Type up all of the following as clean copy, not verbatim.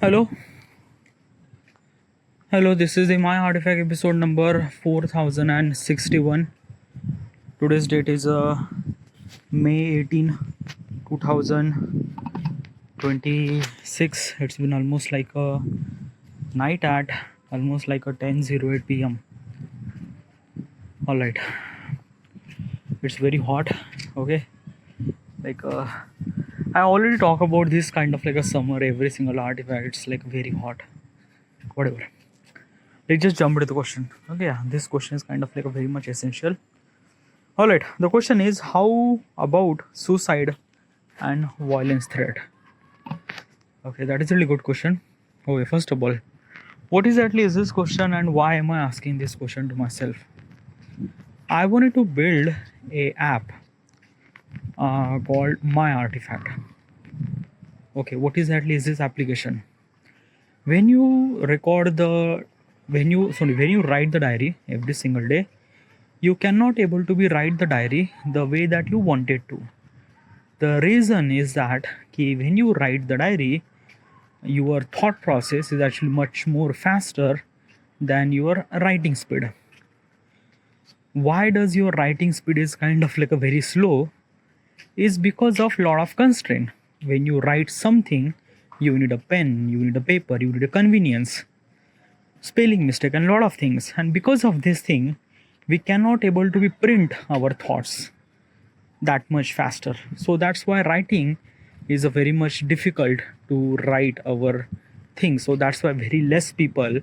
Hello, hello. This is the My Artifact episode number 4061. Today's date is May 18, 2026. It's been almost like a night at almost like a 10:08 p.m. All right, it's very hot. Okay, like I already talk about this kind of like a summer. Every single artifact, it's like very hot. Whatever. Let's just jump into the question. Okay, yeah, this question is kind of like a very much essential. All right, the question is how about suicide and violence threat? Okay, that is a really good question. Okay, first of all, what exactly is this question and why am I asking this question to myself? I wanted to build a app called My Artifact. Okay, what exactly is this application? When you when you write the diary every single day, you cannot able to be write the diary the way that you wanted to. The reason is that when you write the diary, your thought process is actually much more faster than your writing speed. Why does your writing speed is kind of like a very slow? Is because of lot of constraint. When you write something, you need a pen, you need a paper, you need a convenience, spelling mistake, and lot of things. And because of this thing, we cannot able to be print our thoughts that much faster. So that's why writing is a very much difficult to write our things. So that's why very less people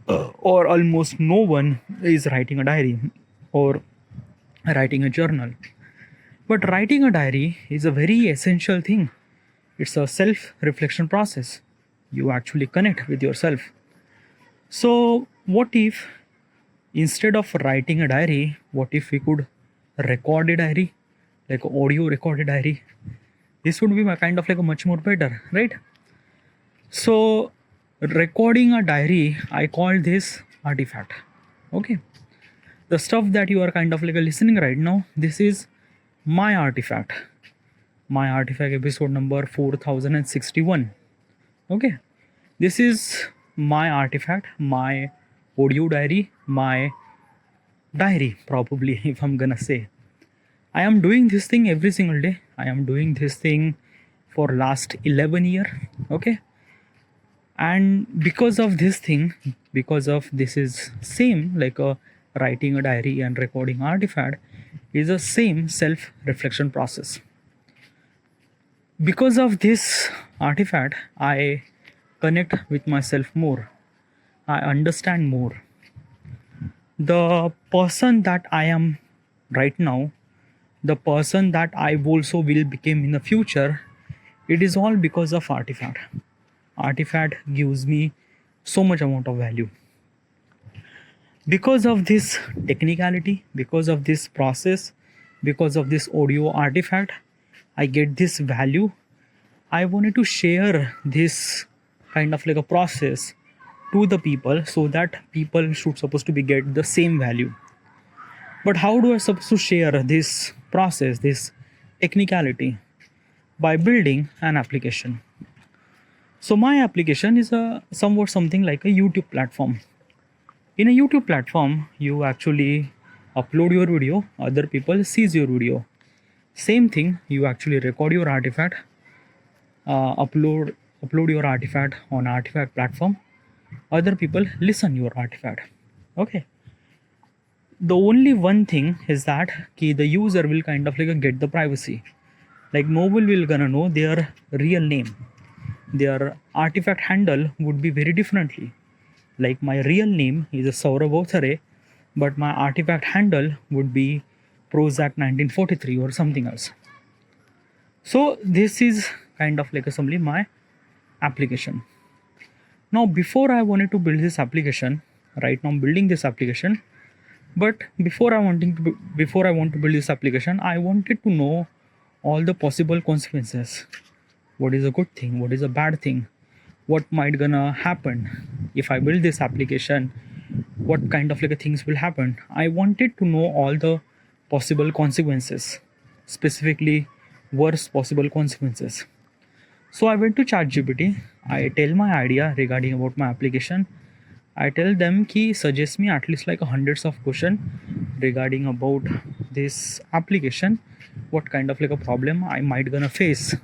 or almost no one is writing a diary or writing a journal. But writing a diary is a very essential thing. It's a self reflection process. You actually connect with yourself. So what if instead of writing a diary, what if we could record a diary, like audio recorded diary? This would be kind of like a much more better, right? So recording a diary, I call this artifact. Okay, the stuff that you are kind of like listening right now, this is my artifact. My artifact episode number 4061. Okay, this is my artifact, my audio diary, my diary, probably, if I'm gonna say. I am doing this thing every single day. I am doing this thing for last 11 years. Okay, and because of this thing, because of this is same like a writing a diary and recording artifact is a same self reflection process. Because of this artifact, I connect with myself more, I understand more. The person that I am right now, the person that I also will become in the future, it is all because of artifact. Artifact gives me so much amount of value. Because of this technicality, because of this process, because of this audio artifact, I get this value. I wanted to share this kind of like a process to the people so that people should supposed to be get the same value. But how do I supposed to share this process, this technicality? By building an application. So my application is a somewhat something like a YouTube platform. In a YouTube platform, you actually upload your video, other people sees your video. Same thing, you actually record your artifact, upload your artifact on artifact platform, other people listen your artifact. Okay, the only one thing is that the user will kind of like get the privacy, like nobody will gonna know their real name. Their artifact handle would be very differently. Like my real name is Saurabh Othare, but my artifact handle would be Prozac 1943 or something else. So this is kind of like assembly my application. Now before I wanted to build this application, right now I'm building this application, but before I want to build this application, I wanted to know all the possible consequences. What is a good thing? What is a bad thing? What might gonna happen if I build this application? What kind of like things will happen? I wanted to know all the possible consequences, specifically worst possible consequences. So I went to ChatGPT. I tell my idea regarding about my application. I tell them ki suggest me at least like hundreds of question regarding about this application. What kind of like a problem I might gonna face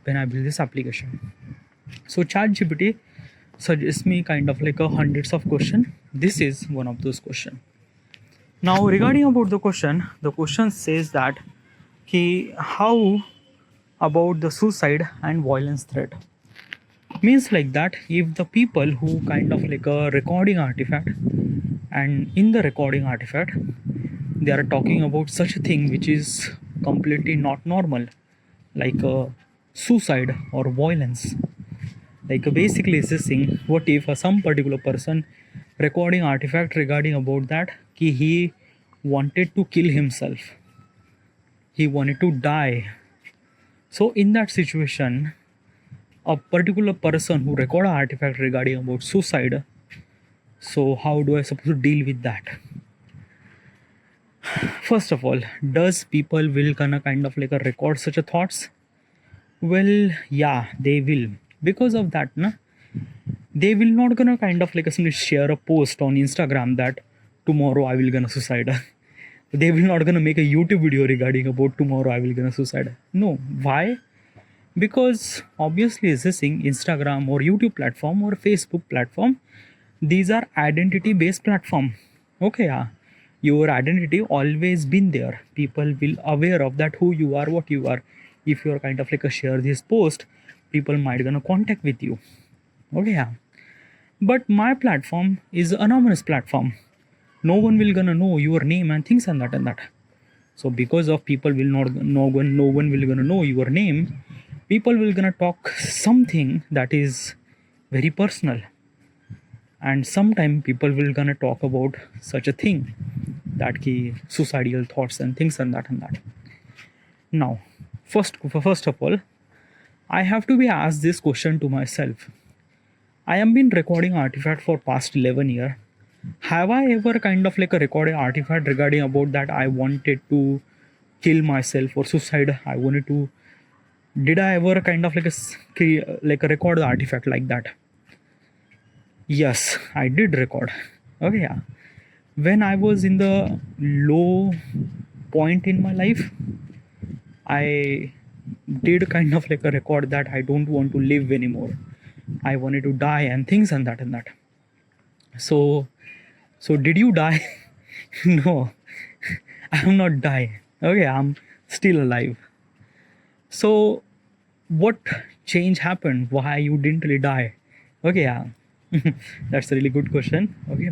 when I build this application. So ChatGPT suggests me kind of like a hundreds of question. This is one of those question. Now regarding about the question says that ki how about the suicide and violence threat, means like that if the people who kind of like a recording artifact, and in the recording artifact they are talking about such a thing which is completely not normal, like suicide or violence. Like basically it's this thing, what if some particular person recording artifact regarding about that ki he wanted to kill himself, he wanted to die. So in that situation, a particular person who record an artifact regarding about suicide, so how do I supposed to deal with that? First of all, does people will gonna kind of like a record such a thoughts? Well, yeah, they will. Because of that, na, they will not gonna kind of like a simply share a post on Instagram that tomorrow I will gonna suicide. They will not gonna make a YouTube video regarding about tomorrow I will gonna suicide. No, why? Because obviously it's this thing, Instagram or YouTube platform or Facebook platform, these are identity based platform. Okay, yeah, your identity always been there, people will aware of that who you are, what you are. If you're kind of like a share this post, people might gonna contact with you. Okay, yeah, but my platform is anonymous platform, no one will gonna know your name and things and that and that. So because of people will not, no one will gonna know your name, people will gonna talk something that is very personal, and sometime people will gonna talk about such a thing that ki suicidal thoughts and things and that and that. Now first of all, I have to be asked this question to myself. I have been recording artifact for past 11 years. Have I ever kind of like a recorded artifact regarding about that I wanted to kill myself or suicide, I wanted to, did I ever kind of like like a record the artifact like that? Yes, I did record. Okay, yeah, when I was in the low point in my life, I did kind of like a record that I don't want to live anymore, I wanted to die and things and that and that. So did you die? No, I'm not die. Okay, I'm still alive. So what change happened, why you didn't really die? Okay, yeah. That's a really good question. Okay,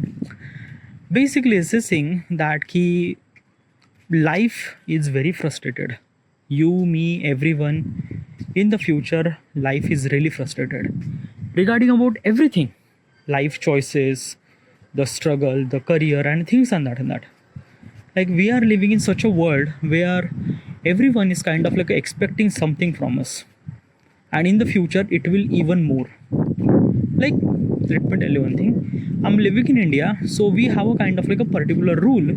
basically it's this thing that key life is very frustrated, you, me, everyone in the future, life is really frustrated regarding about everything, life choices, the struggle, the career and things and that and that. Like we are living in such a world where everyone is kind of like expecting something from us, and in the future it will even more. Like let me tell you one thing, I'm living in India, so we have a kind of like a particular rule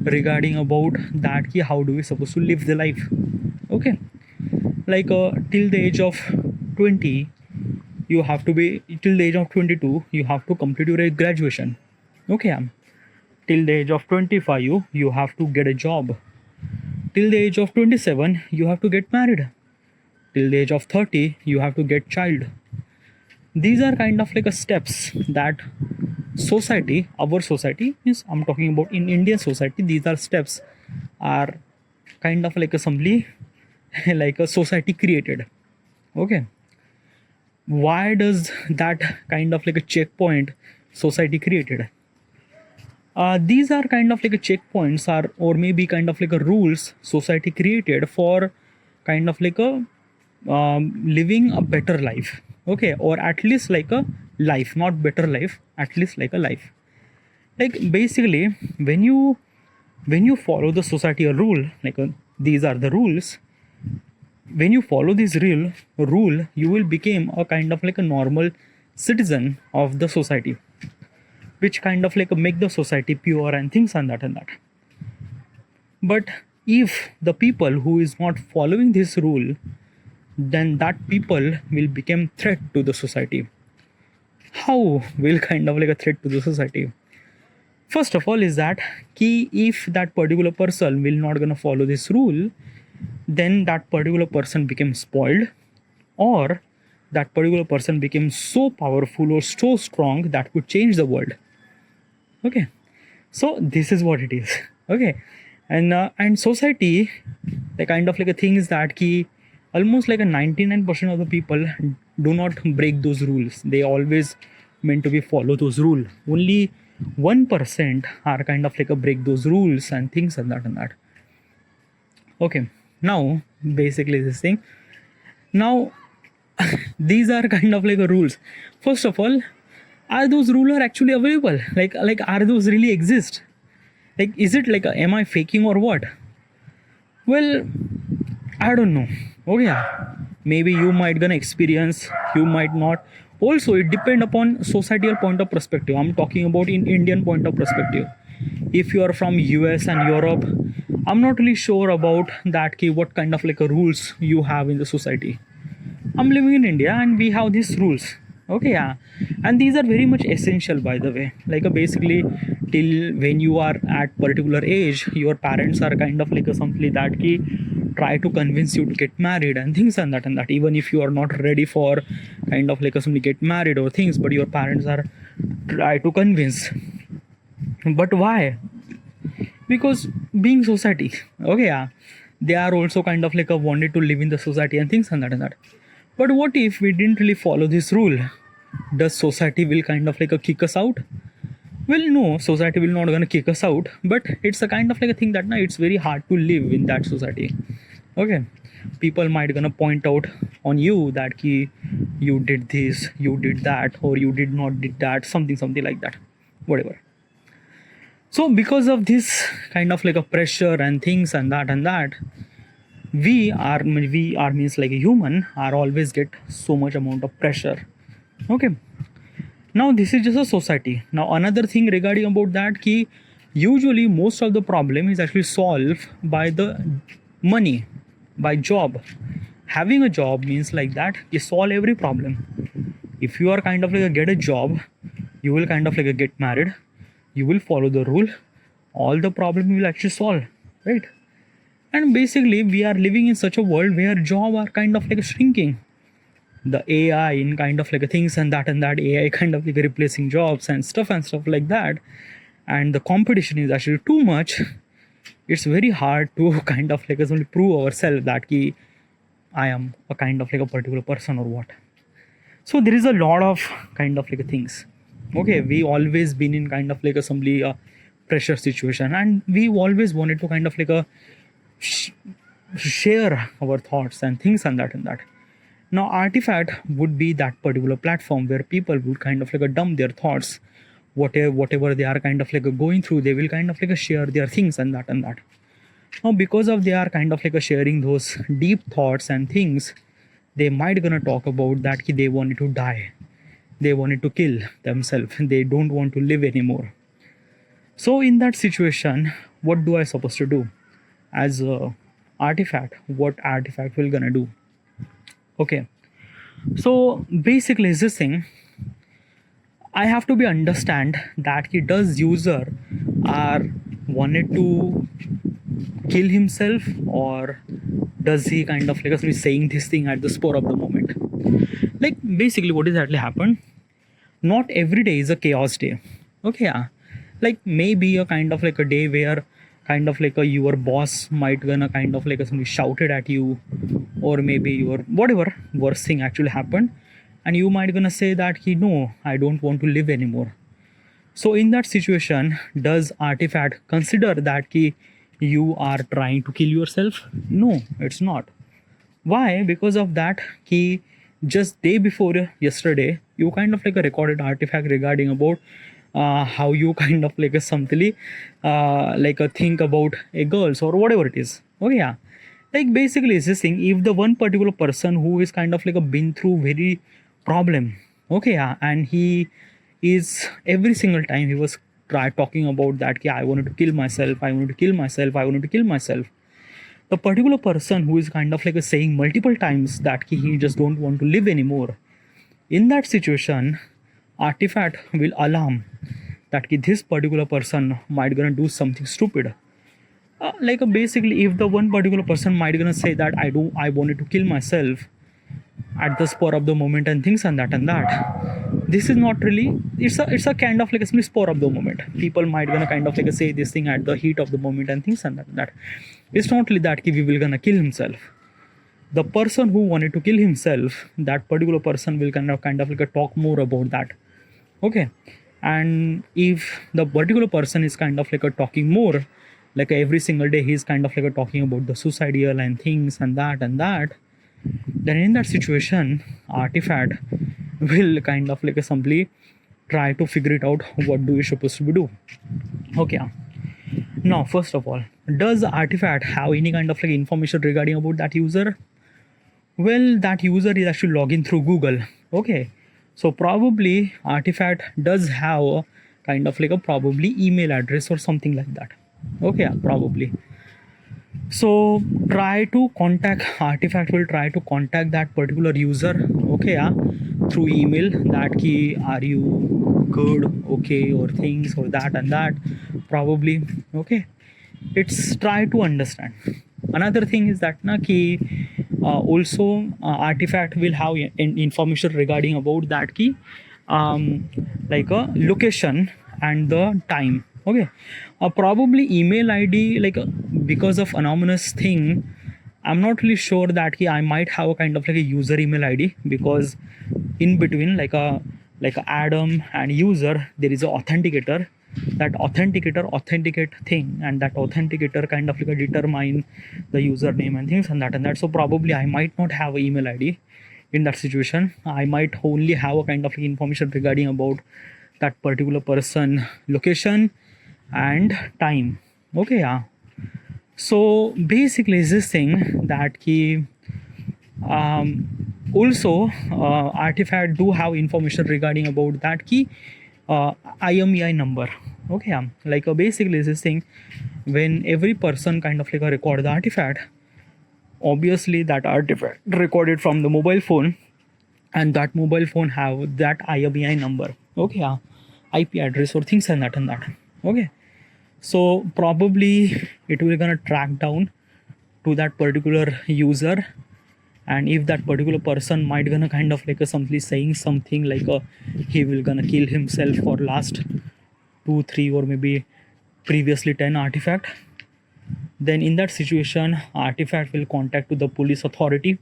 regarding about that ki how do we supposed to live the life. Okay, like till the age of 20 you have to be, till the age of 22 you have to complete your graduation. Okay, till the age of 25 you have to get a job, till the age of 27 you have to get married, till the age of 30 you have to get child. These are kind of like a steps that society, our society is, I'm talking about in Indian society, these are steps are kind of like a assembly like a society created. Okay, why does that kind of like a checkpoint society created? These are kind of like a checkpoints are, or maybe kind of like a rules society created for kind of like a living a better life. Okay, or at least like a life, not better life, at least like a life. Like basically when you follow the society a rule, like these are the rules, when you follow this rule you will become a kind of like a normal citizen of the society, which kind of like make the society pure and things and that and that. But if the people who is not following this rule, then that people will become threat to the society. How will kind of like a threat to the society? First of all is that key, if that particular person will not gonna follow this rule, then that particular person becomes spoiled, or that particular person becomes so powerful or so strong that could change the world. Okay, so this is what it is. Okay, and society, the kind of like a thing is that key, almost like a 99% of the people do not break those rules. They always meant to be follow those rules. Only 1% are kind of like a break those rules and things and that. Okay, now basically this thing. Now these are kind of like a rules. First of all, are those rules are actually available? Like are those really exist? Like, is it like am I faking or what? Well, I don't know. Oh yeah, maybe you might gonna experience, you might not. Also, it depend upon societal point of perspective. I'm talking about in Indian point of perspective. If you are from US and Europe, I'm not really sure about that ki what kind of like a rules you have in the society. I'm living in India and we have these rules. Okay, yeah, and these are very much essential, by the way. Like basically, till when you are at particular age, your parents are kind of like a something that ki try to convince you to get married and things and that. Even if you are not ready for kind of like a somebody get married or things, but your parents are try to convince. But why? Because being society, okay, yeah, they are also kind of like a wanted to live in the society and things and that. But what if we didn't really follow this rule? Does society will kind of like a kick us out? Well, no, society will not gonna kick us out, but it's a kind of like a thing that now it's very hard to live in that society. Okay, people might gonna point out on you that ki you did this, you did that, or you did not did that, something like that, whatever. So because of this kind of like a pressure and things and that, we are means like a human are always get so much amount of pressure. Okay, now this is just a society. Now another thing regarding about that ki usually most of the problem is actually solved by the money, by job. Having a job means like that you solve every problem. If you are kind of like a get a job, you will kind of like a get married, you will follow the rule, all the problem will actually solve, right? And basically we are living in such a world where job are kind of like shrinking. The AI in kind of like a things and that AI kind of like replacing jobs and stuff like that, and the competition is actually too much. It's very hard to kind of like only prove ourselves that ki I am a kind of like a particular person or what. So there is a lot of kind of like things. Okay, we always been in kind of like a assembly pressure situation, and we always wanted to kind of like a share our thoughts and things and that. Now Artifact would be that particular platform where people would kind of like a dump their thoughts, whatever they are kind of like going through, they will kind of like a share their things and that. Now because of they are kind of like a sharing those deep thoughts and things, they might gonna talk about that ki they wanted to die, they wanted to kill themselves, they don't want to live anymore. So in that situation, what do I supposed to do as a Artifact? What Artifact will gonna do? Okay, so basically is this thing, I have to be understand that he does user are wanted to kill himself, or does he kind of like us be saying this thing at the spur of the moment? Like basically what is actually happened, not every day is a chaos day. Okay, yeah, like maybe a kind of like a day where kind of like a your boss might gonna kind of like somebody shouted at you, or maybe your whatever worst thing actually happened, and you might gonna say that he no, I don't want to live anymore. So in that situation, does Artifact consider that ki you are trying to kill yourself? No, it's not. Why? Because of that ki just day before yesterday, you kind of like a recorded Artifact regarding about how you kind of like a something like a think about a girls or whatever it is. Oh yeah, like basically it's this thing, if the one particular person who is kind of like a been through very problem, okay, yeah, and he is every single time he was try talking about that, yeah, I wanted to kill myself, I wanted to kill myself, I wanted to kill myself. the particular person who is kind of like saying multiple times that he just don't want to live anymore, in that situation, artifact will alarm that this particular person might gonna do something stupid. Basically, if the one particular person might gonna say that I wanted to kill myself at the spur of the moment and things and that, this is not really, it's a kind of like a spur of the moment. People might gonna kind of like say this thing at the heat of the moment and things and that. It's not really that we will gonna kill himself. The person who wanted to kill himself, that particular person will kind of like talk more about that. Okay. And if the particular person is kind of like talking more, like every single day he's kind of like talking about the suicidal and things and that, then in that situation, artifact will kind of like simply try to figure it out what do we supposed to do. Okay. Now, first of all, does artifact have any kind of like information regarding about that user? Well, that user is actually logging through Google. Okay. So probably artifact does have a kind of like a probably email address or something like that. Okay, yeah, probably. So try to contact, artifact will try to contact that particular user. Okay, yeah, through email, that key, are you good, okay, or things or that and that, probably. Okay, it's try to understand. Another thing is that also artifact will have information regarding about that key, like a location and the time. Okay, probably email ID, because of anonymous thing, I'm not really sure that I might have a kind of like a user email ID, because in between like a Adam and user there is a authenticator. That authenticator authenticate thing, and that authenticator kind of like determine the username and things and that. So probably I might not have an email ID in that situation. I might only have a kind of like information regarding about that particular person, location and time. Okay, yeah. So basically is this thing that also artifact do have information regarding about that IMEI number. Okay, basically is this thing, when every person kind of like record the artifact, obviously that artifact recorded from the mobile phone, and that mobile phone have that IMEI number. Okay, yeah, IP address or things and that. Okay, so probably it will gonna track down to that particular user, and if that particular person might gonna kind of like simply saying something like he will gonna kill himself for last 2, 3 or maybe previously 10 artifact, then in that situation artifact will contact to the police authority,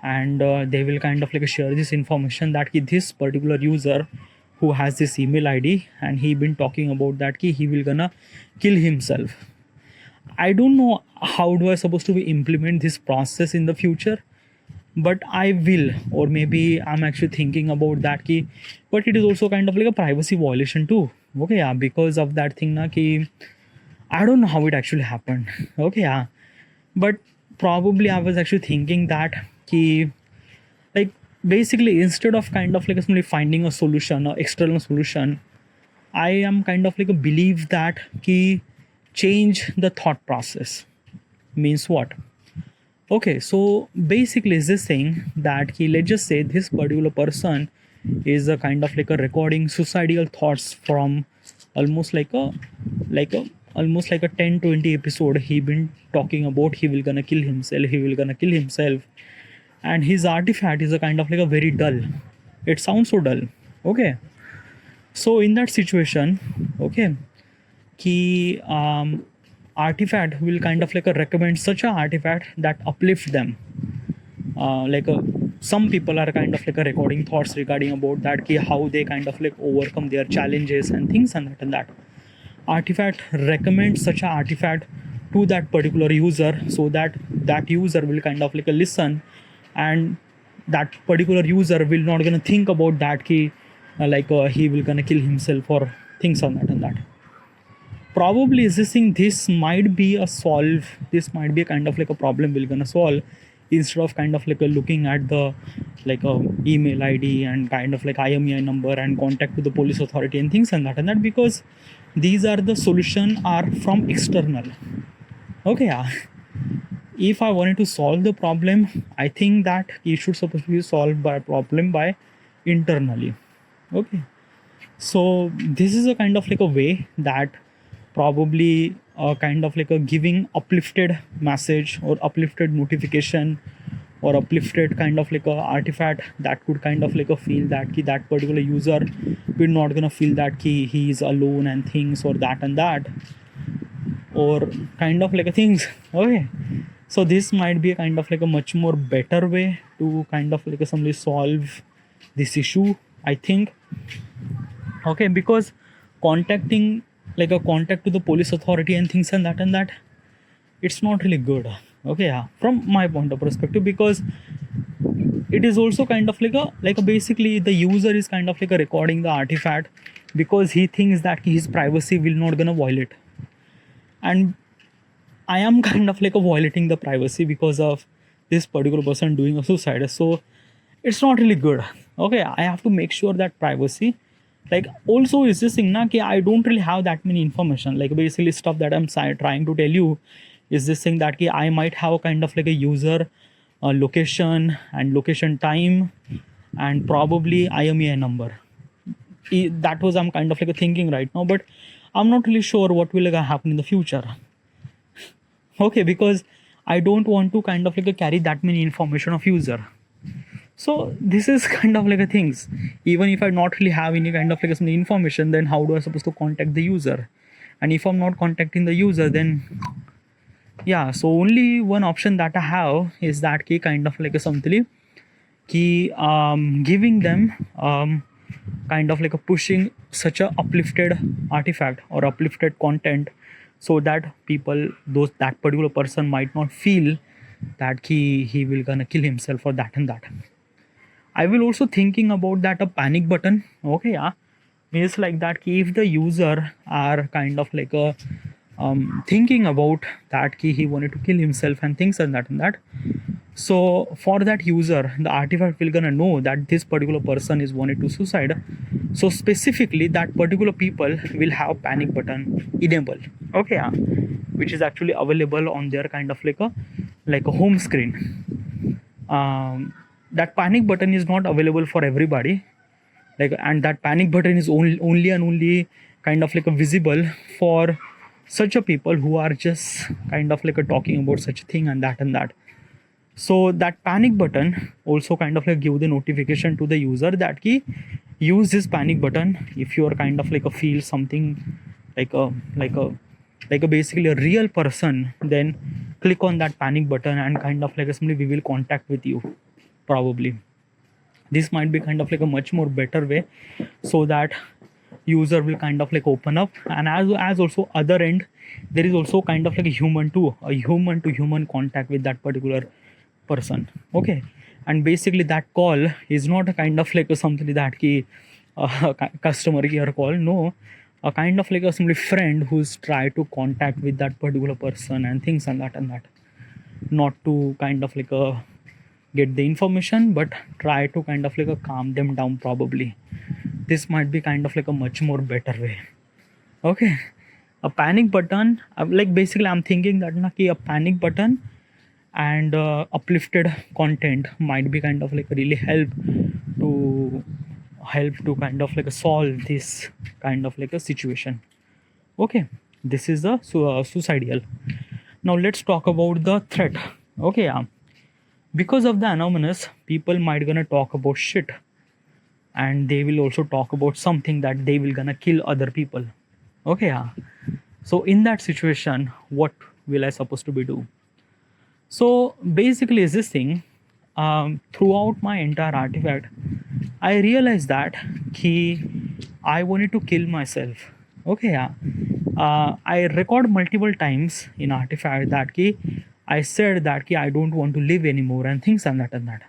and they will kind of like share this information that this particular user who has this email ID and he been talking about that he will gonna kill himself. I don't know how do I supposed to implement this process in the future, but I will, or maybe I'm actually thinking about that but it is also kind of like a privacy violation too. Okay, yeah, because of that thing I don't know how it actually happened. Okay, yeah, but probably I was actually thinking that basically instead of kind of like simply finding a solution or external solution, I am kind of like a believe that change the thought process. Means what? Okay, so basically is this thing that let's just say this particular person is a kind of like a recording suicidal thoughts from almost like a 10-20 episode. He been talking about he will gonna kill himself, and his artifact is a kind of like a very dull. It sounds so dull. Okay, so in that situation, okay, artifact will kind of like recommend such a artifact that uplift them. Some people are kind of like recording thoughts regarding about that how they kind of like overcome their challenges and things and that. Artifact recommends such a artifact to that particular user, so that that user will kind of like listen, and that particular user will not gonna think about that he will gonna kill himself or things on that. Probably existing this might be a kind of like a problem we're gonna solve, instead of kind of like looking at the email ID and kind of like IMEI number and contact to the police authority and things and that, because these are the solution are from external. Okay, yeah. if I wanted to solve the problem, I think that it should supposed to be solved by problem by internally. Okay, so this is a kind of like a way that probably a kind of like a giving uplifted message or uplifted notification or uplifted kind of like a artifact that could kind of like a feel that ki that particular user will not gonna feel that ki he is alone and things or that and that or kind of like a things. Okay, so this might be a kind of like a much more better way to kind of like a somebody solve this issue, I think. Okay, because contacting like a contact to the police authority and things and that it's not really good. Okay, yeah, from my point of perspective, because it is also kind of like a basically the user is kind of like a recording the artifact because he thinks that his privacy will not gonna violate, and I am kind of like a violating the privacy because of this particular person doing a suicide. So it's not really good. Okay, I have to make sure that privacy. Like also is this thing na ki I don't really have that many information. Like basically stuff that I'm trying to tell you is this thing that ki I might have kind of like a user location and location time and probably IMEI number. That was I'm kind of like a thinking right now, but I'm not really sure what will happen in the future. Okay, because I don't want to kind of like carry that many information of user. So this is kind of like a things. Even if I not really have any kind of like some information, then how do I supposed to contact the user? And if I'm not contacting the user, then yeah. So only one option that I have is that ki kind of like a something ki giving them kind of like a pushing such a uplifted artifact or uplifted content so that people those that particular person might not feel that he will gonna kill himself for that and that. I will also thinking about that a panic button. Okay, yeah, means like that ki if the user are kind of like a thinking about that ki he wanted to kill himself and things and that. So for that user, the artifact will gonna know that this particular person is wanted to suicide. So specifically, that particular people will have panic button enable. Okay, yeah, which is actually available on their kind of like a home screen. That panic button is not available for everybody. Like, and that panic button is only and only kind of like a visible for such a people who are just kind of like a talking about such a thing and that. So that panic button also kind of like give the notification to the user that ki use this panic button if you are kind of like a feel something like a basically a real person, then click on that panic button and kind of like simply we will contact with you probably. This might be kind of like a much more better way so that user will kind of like open up, and as also other end there is also kind of like a human to human contact with that particular person. Okay, and basically that call is not a kind of like a something that ki customer care call, no, a kind of like a simply friend who's try to contact with that particular person and things and that, not to kind of like a get the information but try to kind of like a calm them down probably. This might be kind of like a much more better way. Okay, a panic button, like basically I'm thinking that na ki a panic button and uplifted content might be kind of like really help to kind of like solve this kind of like a situation. Okay, this is the suicidal. Now let's talk about the threat. Okay, yeah, because of the anonymous, people might gonna talk about shit, and they will also talk about something that they will gonna kill other people. Okay, yeah, so in that situation what will I supposed to be do? So basically is this thing, throughout my entire artifact I realized that I wanted to kill myself. Okay, yeah, I record multiple times in artifact that I said that I don't want to live anymore and things and that,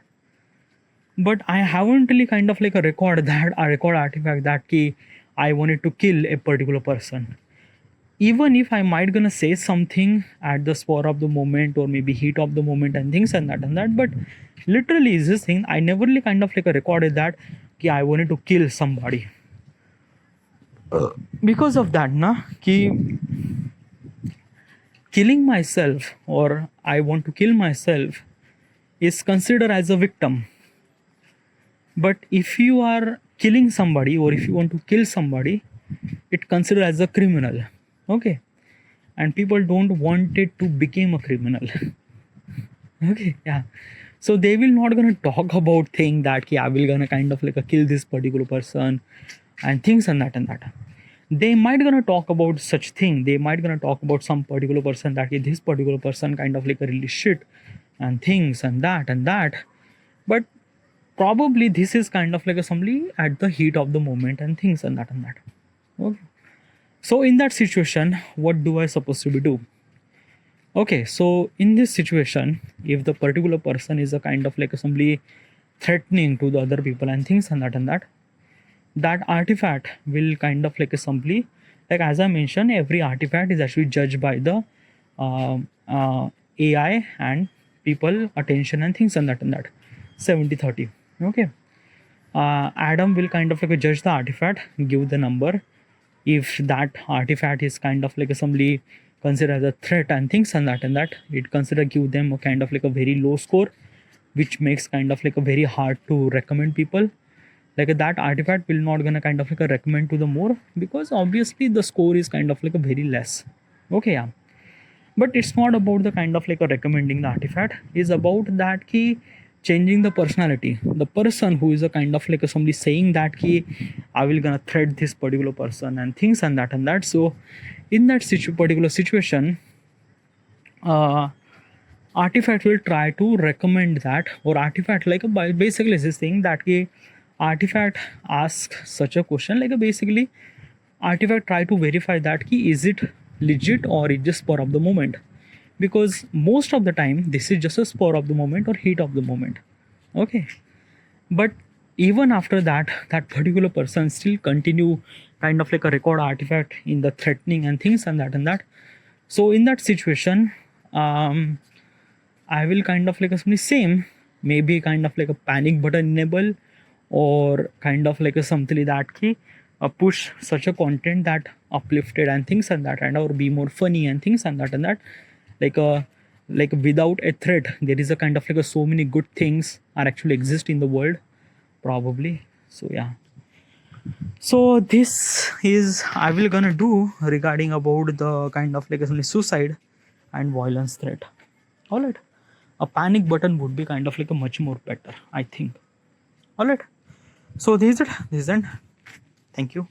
but I haven't really kind of like a record that a record artifact that I wanted to kill a particular person. Even if I might gonna say something at the spur of the moment or maybe heat of the moment and things and that, but literally is this thing I never really kind of like a recorded that I wanted to kill somebody. Because of that na ki killing myself or I want to kill myself is considered as a victim. But if you are killing somebody or if you want to kill somebody, it considered as a criminal. Okay. And people don't want it to become a criminal. Okay, yeah. So they will not gonna talk about thing that I will gonna kind of like kill this particular person and things and that and that. They might gonna talk about such thing. They might gonna talk about some particular person that this particular person kind of like a really shit and things and that and that. But probably this is kind of like a somebody at the heat of the moment and things and that and that. Okay. So in that situation, what do I supposed to be do? Okay, so in this situation, if the particular person is a kind of like somebody threatening to the other people and things and that, that artifact will kind of like simply, like as I mentioned, every artifact is actually judged by the AI and people attention and things and that 70-30. Okay. Adam will kind of like judge the artifact, give the number. If that artifact is kind of like somebody considered as a threat and things and that, it consider give them a kind of like a very low score, which makes kind of like a very hard to recommend people. Like that artifact will not gonna kind of like a recommend to the more, because obviously the score is kind of like a very less. Okay, yeah. But it's not about the kind of like a recommending the artifact, is about that key changing the personality. The person who is a kind of like a somebody saying that key I will gonna threat this particular person and things and that. So in that particular situation, artifact will try to recommend that, or artifact like basically is this thing that key artifact asks such a question, like basically artifact try to verify that key is it legit or is just spur of the moment, because most of the time this is just a spur of the moment or heat of the moment. Okay. But even after that, that particular person still continue kind of like a record artifact in the threatening and things and that. So in that situation, I will kind of like a same, maybe kind of like a panic button enable, or kind of like a something that key push such a content that uplifted and things and that, and or be more funny and things and that. Like without a threat, there is a kind of like a so many good things are actually exist in the world, probably. So yeah. So this is I will gonna do regarding about the kind of like a suicide and violence threat. All right. A panic button would be kind of like a much more better, I think. All right. So this is it. Thank you.